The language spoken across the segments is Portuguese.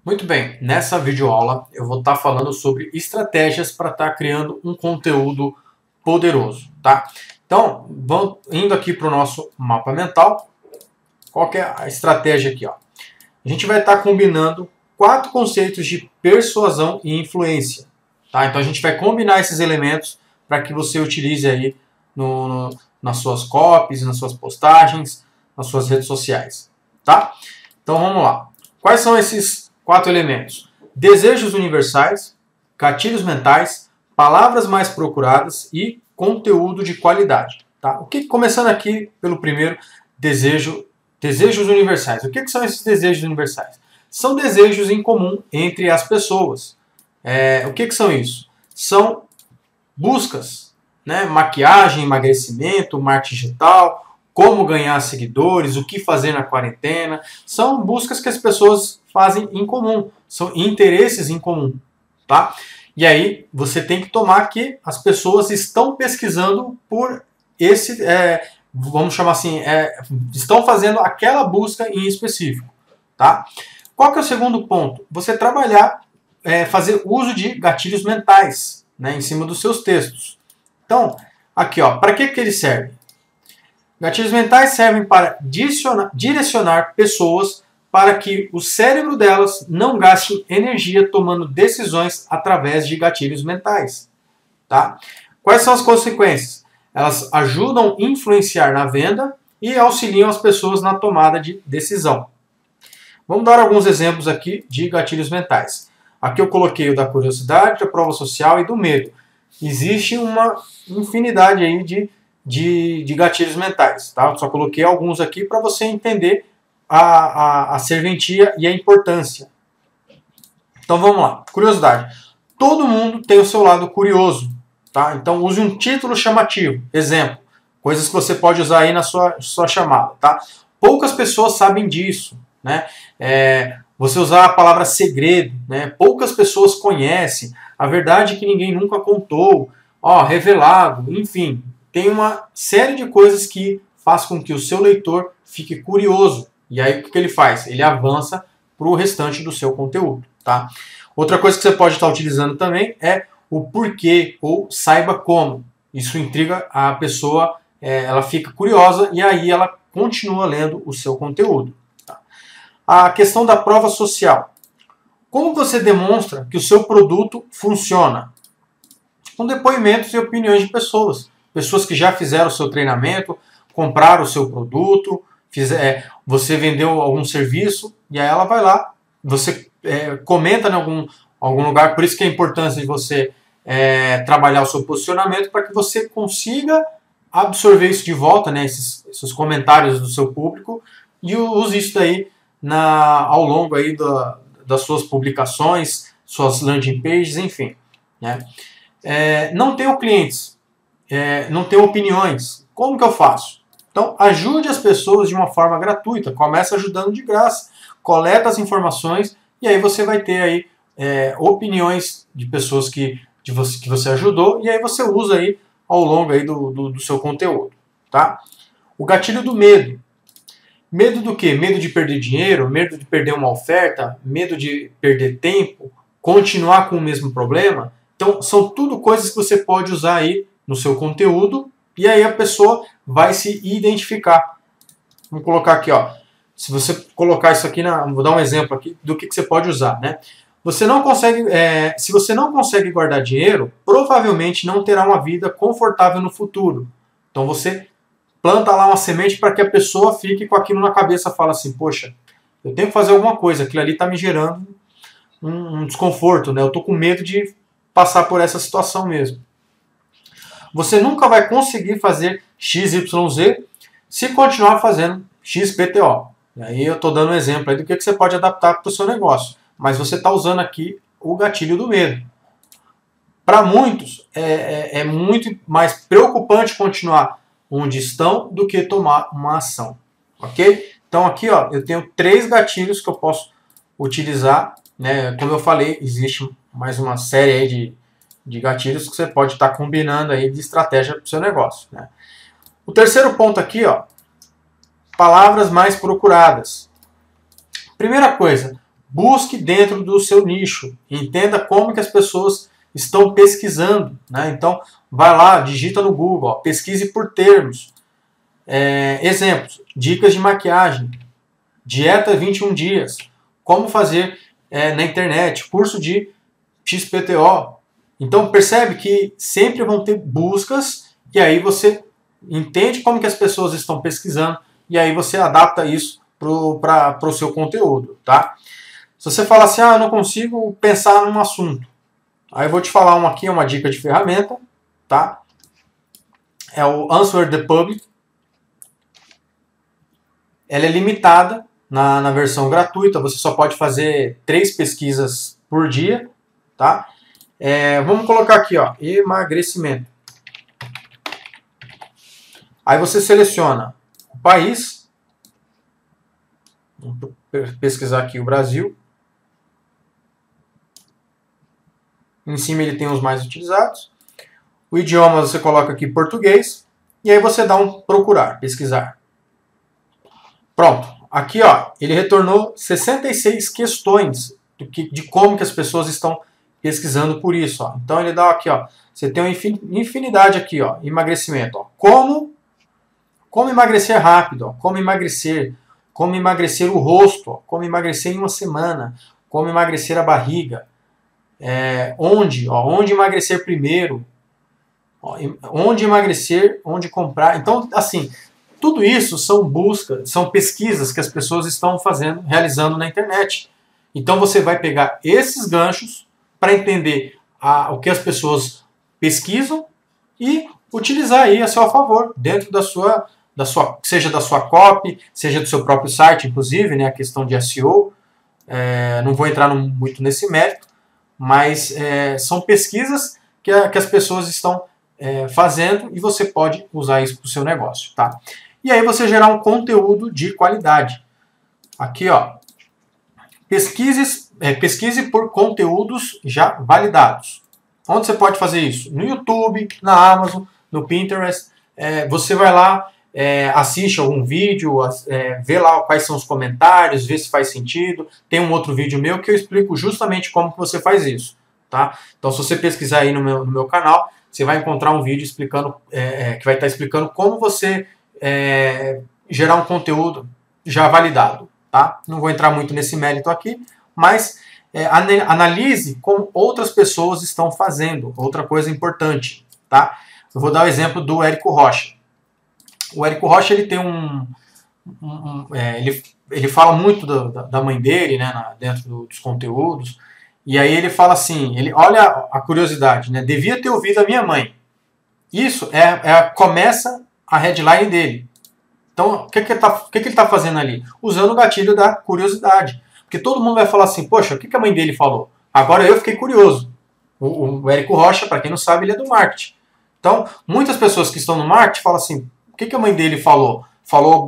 Muito bem, nessa videoaula eu vou estar falando sobre estratégias para estar criando um conteúdo poderoso, tá? Então, vamos indo aqui para o nosso mapa mental. Qual que é a estratégia aqui, ó? A gente vai estar combinando 4 conceitos de persuasão e influência, tá? Então a gente vai combinar esses elementos para que você utilize aí nas suas copies, nas suas postagens, nas suas redes sociais, tá? Então vamos lá. Quais são esses 4 elementos? Desejos universais, gatilhos mentais, palavras mais procuradas e conteúdo de qualidade. Tá? Começando aqui pelo primeiro, desejos universais. O que são esses desejos universais? São desejos em comum entre as pessoas. O que são isso? São buscas, né? Maquiagem, emagrecimento, marketing digital, como ganhar seguidores, o que fazer na quarentena. São buscas que as pessoas fazem em comum, são interesses em comum, tá? E aí você tem que tomar que as pessoas estão pesquisando por esse, vamos chamar assim, estão fazendo aquela busca em específico, tá? Qual que é o segundo ponto? Você trabalhar, fazer uso de gatilhos mentais, né, em cima dos seus textos. Então, aqui, ó, para que eles servem? Gatilhos mentais servem para direcionar pessoas para que o cérebro delas não gaste energia tomando decisões através de gatilhos mentais. Tá? Quais são as consequências? Elas ajudam a influenciar na venda e auxiliam as pessoas na tomada de decisão. Vamos dar alguns exemplos aqui de gatilhos mentais. Aqui eu coloquei o da curiosidade, da prova social e do medo. Existe uma infinidade aí de gatilhos mentais. Tá? Eu só coloquei alguns aqui para você entender a serventia e a importância. Então vamos lá. Curiosidade. Todo mundo tem o seu lado curioso. Tá? Então use um título chamativo. Exemplo. Coisas que você pode usar aí na sua chamada. Tá? Poucas pessoas sabem disso. Né? Você usar a palavra segredo. Né? Poucas pessoas conhecem. A verdade é que ninguém nunca contou. Revelado. Enfim. Tem uma série de coisas que faz com que o seu leitor fique curioso. E aí o que ele faz? Ele avança para o restante do seu conteúdo. Tá? Outra coisa que você pode estar utilizando também é o porquê ou saiba como. Isso intriga a pessoa, ela fica curiosa e aí ela continua lendo o seu conteúdo. Tá? A questão da prova social. Como você demonstra que o seu produto funciona? Com depoimentos e opiniões de pessoas. Pessoas que já fizeram o seu treinamento, compraram o seu produto, você vendeu algum serviço, e aí ela vai lá, você comenta em algum lugar, por isso que é a importância de você trabalhar o seu posicionamento, para que você consiga absorver isso de volta, né, esses comentários do seu público, e use isso daí ao longo aí das suas publicações, suas landing pages, enfim. Né? Não tenho clientes, não tenho opiniões. Como que eu faço? Então, ajude as pessoas de uma forma gratuita. Começa ajudando de graça. Coleta as informações e aí você vai ter aí opiniões de pessoas que você ajudou e aí você usa aí ao longo aí do seu conteúdo. Tá? O gatilho do medo. Medo do quê? Medo de perder dinheiro? Medo de perder uma oferta? Medo de perder tempo? Continuar com o mesmo problema? Então, são tudo coisas que você pode usar aí no seu conteúdo e aí a pessoa vai se identificar. Vamos colocar aqui, ó. Se você colocar isso aqui, vou dar um exemplo aqui do que você pode usar, né? Se você não consegue guardar dinheiro, provavelmente não terá uma vida confortável no futuro. Então você planta lá uma semente para que a pessoa fique com aquilo na cabeça, fala assim, poxa, eu tenho que fazer alguma coisa, aquilo ali está me gerando um desconforto, né? Eu estou com medo de passar por essa situação mesmo. Você nunca vai conseguir fazer XYZ se continuar fazendo XPTO. E aí eu estou dando um exemplo aí do que você pode adaptar para o seu negócio. Mas você está usando aqui o gatilho do medo. Para muitos, é muito mais preocupante continuar onde estão do que tomar uma ação. Ok? Então aqui, ó, eu tenho 3 gatilhos que eu posso utilizar. Né? Como eu falei, existe mais uma série aí de gatilhos que você pode estar combinando aí de estratégia para o seu negócio. Né? O terceiro ponto aqui, ó, palavras mais procuradas. Primeira coisa, busque dentro do seu nicho, entenda como que as pessoas estão pesquisando, né? Então, vai lá, digita no Google, ó, pesquise por termos. Exemplos, dicas de maquiagem, dieta 21 dias, como fazer na internet, curso de XPTO. Então, percebe que sempre vão ter buscas e aí você entende como que as pessoas estão pesquisando e aí você adapta isso para o seu conteúdo, tá? Se você fala assim, eu não consigo pensar num assunto, aí eu vou te falar uma dica de ferramenta, tá? É o Answer the Public. Ela é limitada na versão gratuita, você só pode fazer 3 pesquisas por dia, tá? Vamos colocar aqui, ó, emagrecimento. Aí você seleciona o país, vamos pesquisar aqui o Brasil. Em cima ele tem os mais utilizados. O idioma você coloca aqui português. E aí você dá um procurar, pesquisar. Pronto. Aqui ó, ele retornou 66 questões de como que as pessoas estão pesquisando por isso. Ó. Então ele dá aqui, ó, você tem uma infinidade aqui, ó, emagrecimento. Ó. Como emagrecer rápido, ó, como emagrecer o rosto, ó, como emagrecer em uma semana, como emagrecer a barriga. Onde emagrecer primeiro, onde emagrecer, onde comprar. Então, assim, tudo isso são buscas, são pesquisas que as pessoas estão realizando na internet. Então você vai pegar esses ganchos para entender o que as pessoas pesquisam e utilizar aí a seu favor, dentro seja da sua copy, seja do seu próprio site, inclusive, né, a questão de SEO. Não vou entrar muito nesse mérito, mas são pesquisas que as pessoas estão fazendo e você pode usar isso para o seu negócio, tá? E aí você gerar um conteúdo de qualidade. Aqui, ó, pesquise por conteúdos já validados. Onde você pode fazer isso? No YouTube, na Amazon, no Pinterest. Você vai lá, assiste algum vídeo, vê lá quais são os comentários, vê se faz sentido. Tem um outro vídeo meu que eu explico justamente como que você faz isso, tá? Então, se você pesquisar aí no meu canal, você vai encontrar um vídeo explicando, que vai estar explicando como você gerar um conteúdo já validado, tá? Não vou entrar muito nesse mérito aqui, mas analise como outras pessoas estão fazendo. Outra coisa importante, tá? Eu vou dar o exemplo do Érico Rocha. O Érico Rocha, ele tem ele fala muito da mãe dele, né, dentro dos conteúdos, e aí ele fala assim, olha a curiosidade, né, devia ter ouvido a minha mãe. Isso começa a headline dele. Então, o que ele está fazendo ali? Usando o gatilho da curiosidade. Porque todo mundo vai falar assim, poxa, o que a mãe dele falou? Agora eu fiquei curioso. O Érico Rocha, para quem não sabe, ele é do marketing. Então, muitas pessoas que estão no marketing falam assim, o que a mãe dele falou?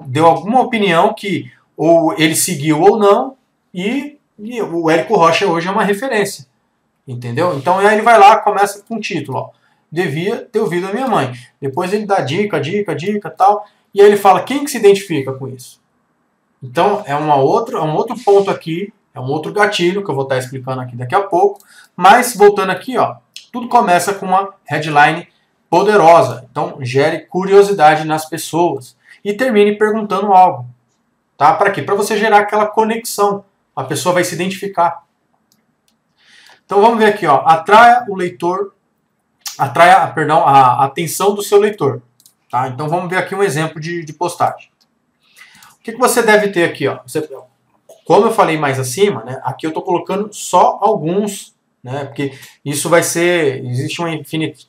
Deu alguma opinião que ou ele seguiu ou não, e o Érico Rocha hoje é uma referência. Entendeu? Então aí ele vai lá, começa com o título, ó, devia ter ouvido a minha mãe. Depois ele dá dica, tal, e aí ele fala quem que se identifica com isso. Então é um outro ponto aqui, é um outro gatilho que eu vou estar explicando aqui daqui a pouco, mas voltando aqui, ó, tudo começa com uma headline poderosa. Então gere curiosidade nas pessoas e termine perguntando algo, tá? Para quê? Para você gerar aquela conexão. A pessoa vai se identificar. Então vamos ver aqui, ó, atraia a atenção do seu leitor, tá? Então vamos ver aqui um exemplo de postagem. O que você deve ter aqui, ó? Como eu falei mais acima, né? Aqui eu estou colocando só alguns, né? Porque isso existe uma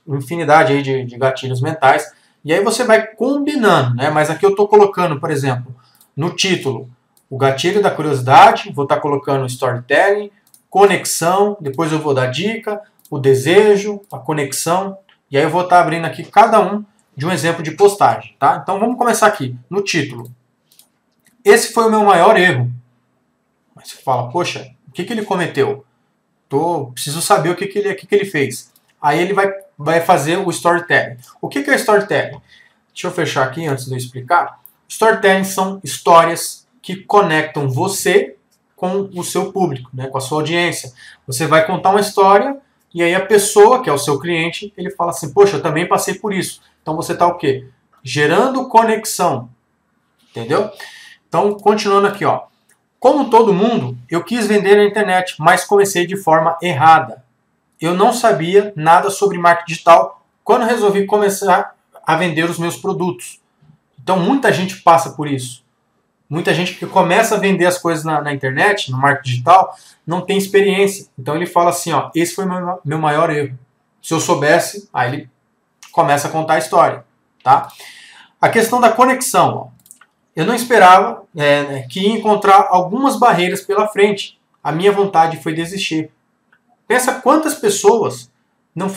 infinidade aí de gatilhos mentais, e aí você vai combinando, né? Mas aqui eu estou colocando, por exemplo, no título, o gatilho da curiosidade, vou estar colocando storytelling, conexão, depois eu vou dar dica, o desejo, a conexão, e aí eu vou estar abrindo aqui cada um de um exemplo de postagem, tá? Então vamos começar aqui, no título. Esse foi o meu maior erro. Mas você fala, poxa, o que ele cometeu? Preciso saber o que ele fez. Aí ele vai fazer o storytelling. O que é storytelling? Deixa eu fechar aqui antes de eu explicar. Storytelling são histórias que conectam você com o seu público, né, com a sua audiência. Você vai contar uma história e aí a pessoa, que é o seu cliente, ele fala assim, poxa, eu também passei por isso. Então você está o quê? Gerando conexão. Entendeu? Então, continuando aqui, ó. Como todo mundo, eu quis vender na internet, mas comecei de forma errada. Eu não sabia nada sobre marketing digital quando resolvi começar a vender os meus produtos. Então, muita gente passa por isso. Muita gente que começa a vender as coisas na internet, no marketing digital, não tem experiência. Então, ele fala assim, ó, esse foi meu maior erro. Se eu soubesse, aí ele começa a contar a história. Tá? A questão da conexão, ó. Eu não esperava que ia encontrar algumas barreiras pela frente. A minha vontade foi desistir. Pensa quantas pessoas não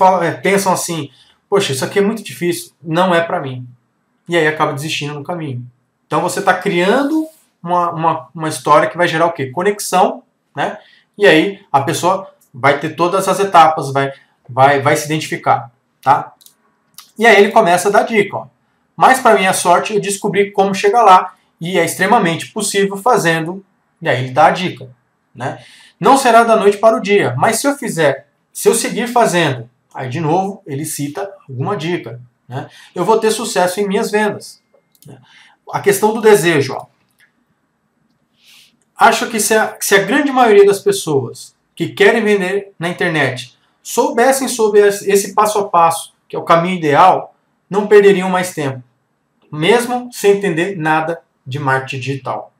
pensam assim, poxa, isso aqui é muito difícil, não é para mim. E aí acaba desistindo no caminho. Então você está criando uma história que vai gerar o quê? Conexão, né? E aí a pessoa vai ter todas as etapas, vai se identificar, tá? E aí ele começa a dar dica, ó. Mas, para minha sorte, eu descobri como chegar lá e é extremamente possível fazendo, e aí ele dá a dica. Né? Não será da noite para o dia, mas se eu seguir fazendo, aí de novo ele cita alguma dica. Né? Eu vou ter sucesso em minhas vendas. Né? A questão do desejo. Ó. Acho que se a grande maioria das pessoas que querem vender na internet soubessem sobre esse passo a passo, que é o caminho ideal, não perderiam mais tempo, mesmo sem entender nada de marketing digital.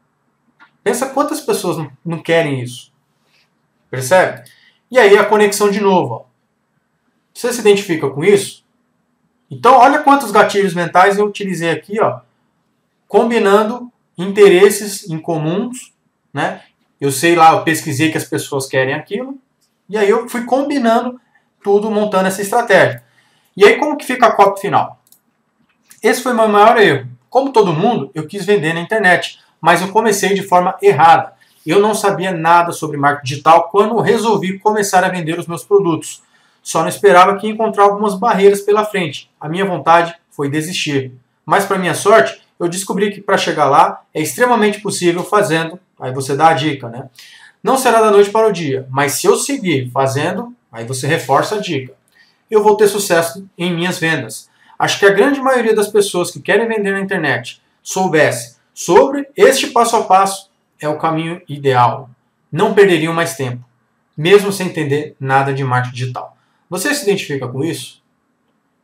Pensa quantas pessoas não querem isso. Percebe? E aí a conexão de novo. Ó. Você se identifica com isso? Então olha quantos gatilhos mentais eu utilizei aqui, ó, combinando interesses em comuns. Né? Eu sei lá, eu pesquisei que as pessoas querem aquilo, e aí eu fui combinando tudo, montando essa estratégia. E aí como que fica a copy final? Esse foi o meu maior erro. Como todo mundo, eu quis vender na internet, mas eu comecei de forma errada. Eu não sabia nada sobre marketing digital quando resolvi começar a vender os meus produtos. Só não esperava que ia encontrar algumas barreiras pela frente. A minha vontade foi desistir. Mas, para minha sorte, eu descobri que para chegar lá é extremamente possível fazendo. Aí você dá a dica, né? Não será da noite para o dia, mas se eu seguir fazendo, aí você reforça a dica. Eu vou ter sucesso em minhas vendas. Acho que a grande maioria das pessoas que querem vender na internet soubesse sobre este passo a passo é o caminho ideal. Não perderiam mais tempo, mesmo sem entender nada de marketing digital. Você se identifica com isso?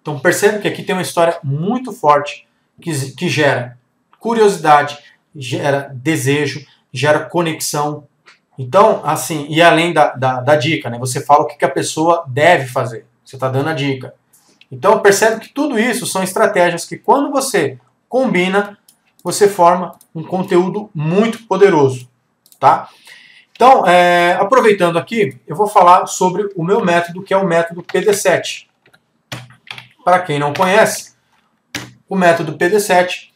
Então percebe que aqui tem uma história muito forte que gera curiosidade, gera desejo, gera conexão. Então, assim, e além da dica, né? Você fala o que a pessoa deve fazer. Você está dando a dica. Então percebe que tudo isso são estratégias que quando você combina, você forma um conteúdo muito poderoso. Tá? Então, aproveitando aqui, eu vou falar sobre o meu método, que é o método PD7. Para quem não conhece, o método PD7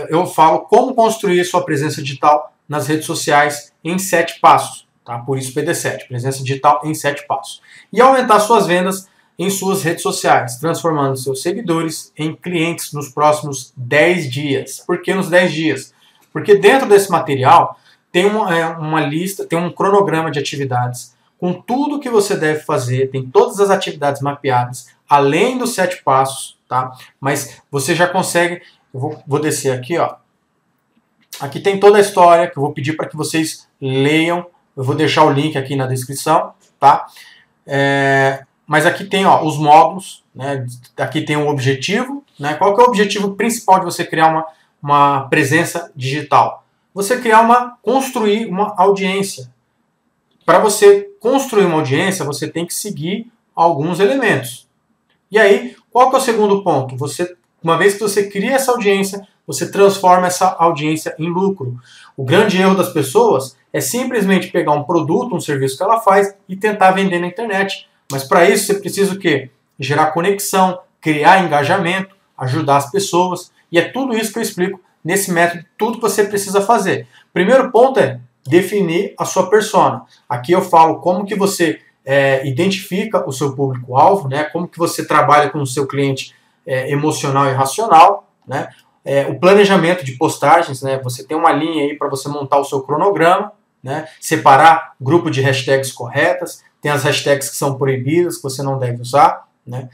eu falo como construir sua presença digital nas redes sociais em 7 passos. Tá? Por isso PD7, presença digital em 7 passos. E aumentar suas vendas em suas redes sociais, transformando seus seguidores em clientes nos próximos 10 dias. Por que nos 10 dias? Porque dentro desse material tem uma lista, tem um cronograma de atividades com tudo que você deve fazer, tem todas as atividades mapeadas, além dos 7 passos, tá? Mas você já consegue, eu vou descer aqui, ó. Aqui tem toda a história que eu vou pedir para que vocês leiam, eu vou deixar o link aqui na descrição, tá? Mas aqui tem, ó, os módulos, né? Aqui tem o objetivo, né? Qual que é o objetivo principal de você criar uma presença digital? Você construir uma audiência. Para você construir uma audiência, você tem que seguir alguns elementos. E aí, qual que é o segundo ponto? Uma vez que você cria essa audiência, você transforma essa audiência em lucro. O grande erro das pessoas é simplesmente pegar um produto, um serviço que ela faz e tentar vender na internet. Mas para isso você precisa o quê? Gerar conexão, criar engajamento, ajudar as pessoas. E é tudo isso que eu explico nesse método, tudo que você precisa fazer. Primeiro ponto é definir a sua persona. Aqui eu falo como que você identifica o seu público-alvo, né? Como que você trabalha com o seu cliente emocional e racional, né? O planejamento de postagens, né? Você tem uma linha aí para você montar o seu cronograma, né? Separar grupo de hashtags corretas, tem as hashtags que são proibidas, que você não deve usar, né?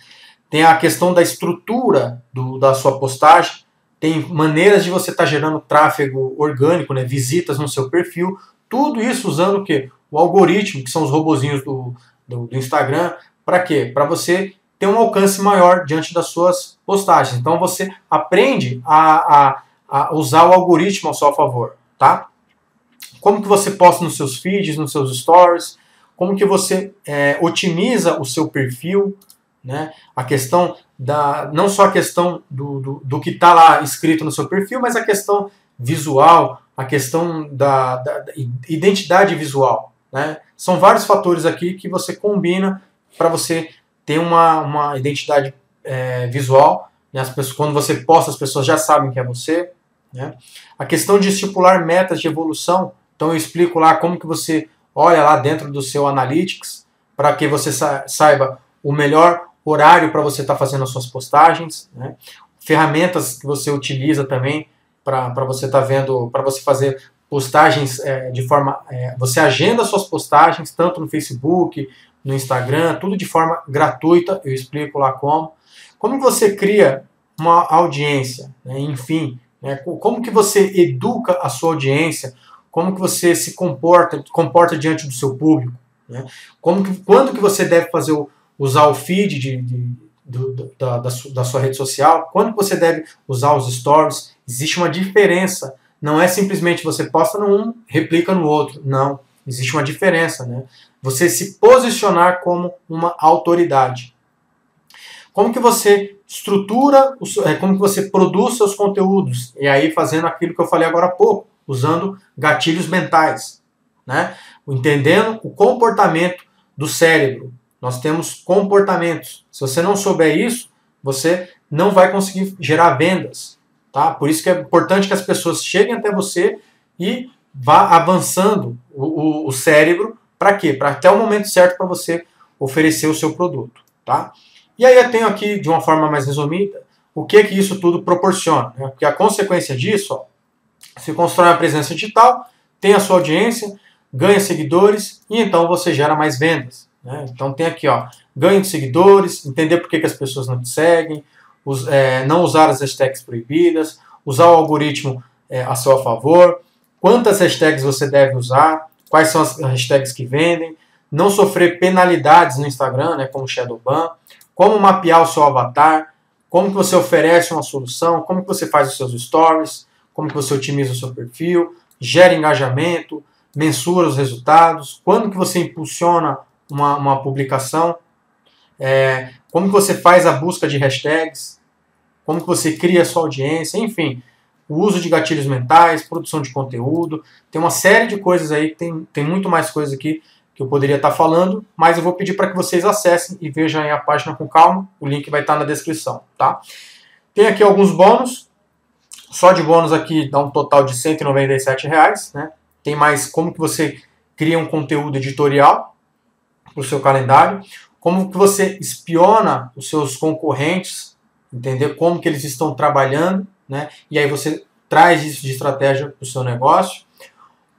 Tem a questão da estrutura da sua postagem, tem maneiras de você estar gerando tráfego orgânico, né? Visitas no seu perfil, tudo isso usando o quê? O algoritmo, que são os robozinhos do Instagram, para quê? Para você ter um alcance maior diante das suas postagens. Então você aprende a usar o algoritmo ao seu favor, tá? Como que você posta nos seus feeds, nos seus stories, como que você otimiza o seu perfil, né? A questão não só a questão do que está lá escrito no seu perfil, mas a questão visual, a questão da identidade visual, né? São vários fatores aqui que você combina para você ter uma identidade visual, né? Quando você posta, as pessoas já sabem que é você, né? A questão de estipular metas de evolução, então eu explico lá como que você olha lá dentro do seu Analytics para que você saiba o melhor horário para você estar fazendo as suas postagens, né? Ferramentas que você utiliza também para você estar vendo, para você fazer postagens de forma... você agenda suas postagens, tanto no Facebook, no Instagram, tudo de forma gratuita, eu explico lá como. Como você cria uma audiência, né? Enfim, né? Como que você educa a sua audiência, como que você se comporta diante do seu público, né? Quando que você deve usar o feed da sua rede social, quando que você deve usar os stories. Existe uma diferença, não é simplesmente você posta no um, replica no outro, não, existe uma diferença, né? Você se posicionar como uma autoridade. Como que você estrutura, como que você produz seus conteúdos, e aí fazendo aquilo que eu falei agora há pouco, usando gatilhos mentais, né? Entendendo o comportamento do cérebro. Nós temos comportamentos. Se você não souber isso, você não vai conseguir gerar vendas, tá? Por isso que é importante que as pessoas cheguem até você e vá avançando o cérebro. Para quê? Para até o momento certo para você oferecer o seu produto, tá? E aí eu tenho aqui, de uma forma mais resumida, o que isso tudo proporciona, né? Porque a consequência disso, ó, você constrói uma presença digital, tem a sua audiência, ganha seguidores e então você gera mais vendas, né? Então tem aqui, ó, ganho de seguidores, entender por que as pessoas não te seguem, não usar as hashtags proibidas, usar o algoritmo a seu favor, quantas hashtags você deve usar, quais são as hashtags que vendem, não sofrer penalidades no Instagram, né, como shadow ban, como mapear o seu avatar, como que você oferece uma solução, como que você faz os seus stories, como que você otimiza o seu perfil, gera engajamento, mensura os resultados, quando que você impulsiona uma publicação, como que você faz a busca de hashtags, como que você cria a sua audiência, enfim, o uso de gatilhos mentais, produção de conteúdo, tem uma série de coisas aí, tem muito mais coisas aqui que eu poderia estar falando, mas eu vou pedir para que vocês acessem e vejam aí a página com calma, o link vai estar na descrição, tá? Tem aqui alguns bônus, só de bônus aqui dá um total de R$ 197,00, né? Tem mais como que você cria um conteúdo editorial para o seu calendário, como que você espiona os seus concorrentes, entender como que eles estão trabalhando, né? E aí você traz isso de estratégia para o seu negócio.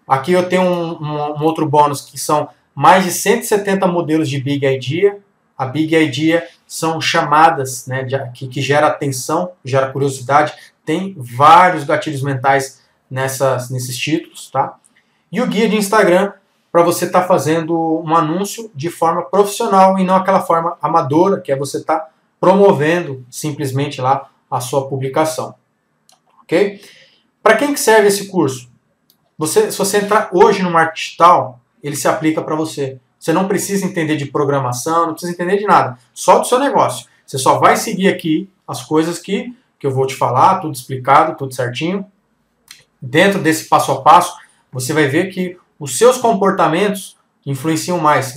Aqui eu tenho um outro bônus que são mais de 170 modelos de Big Idea. A Big Idea são chamadas, né, que gera atenção, gera curiosidade. Tem vários gatilhos mentais nesses títulos, tá? E o guia de Instagram para você estar fazendo um anúncio de forma profissional e não aquela forma amadora, que é você estar promovendo simplesmente lá a sua publicação. Ok? Para quem que serve esse curso? Se você entrar hoje no marketing digital, ele se aplica para você. Você não precisa entender de programação, não precisa entender de nada. Só do seu negócio. Você só vai seguir aqui as coisas que eu vou te falar, tudo explicado, tudo certinho. Dentro desse passo a passo, você vai ver que os seus comportamentos influenciam mais.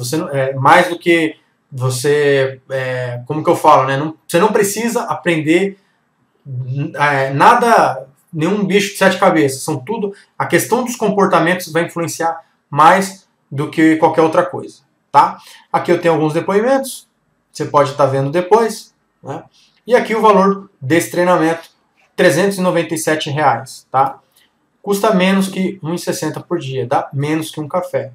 Mais do que você... como que eu falo, né? Você não precisa aprender nada... Nenhum bicho de 7 cabeças, são tudo... A questão dos comportamentos vai influenciar mais do que qualquer outra coisa, tá? Aqui eu tenho alguns depoimentos, você pode estar vendo depois, né? E aqui o valor desse treinamento, R$ 397,00, tá? custa menos que R$ 1,60 por dia, dá menos que um café.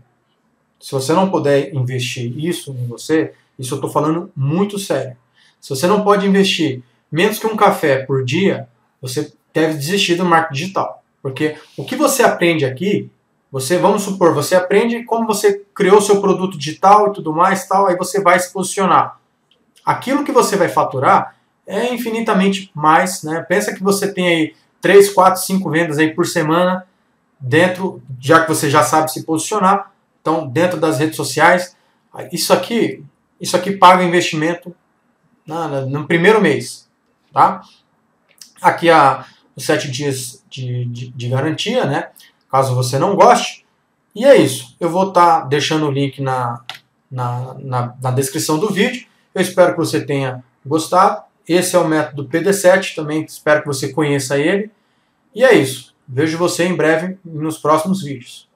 Se você não puder investir isso em você, isso eu estou falando muito sério. Se você não pode investir menos que um café por dia, você deve desistir do marketing digital. Porque o que você aprende aqui, vamos supor, você aprende como você criou seu produto digital e tudo mais, tal, aí você vai se posicionar. Aquilo que você vai faturar é infinitamente mais, né? Pensa que você tem aí 3, 4, 5 vendas aí por semana dentro, já que você já sabe se posicionar, então dentro das redes sociais, isso aqui paga investimento no primeiro mês, tá? Aqui os 7 dias de garantia, né? Caso você não goste. E é isso. Eu vou estar deixando o link na descrição do vídeo. Eu espero que você tenha gostado. Esse é o método PD7, também espero que você conheça ele. E é isso. Vejo você em breve nos próximos vídeos.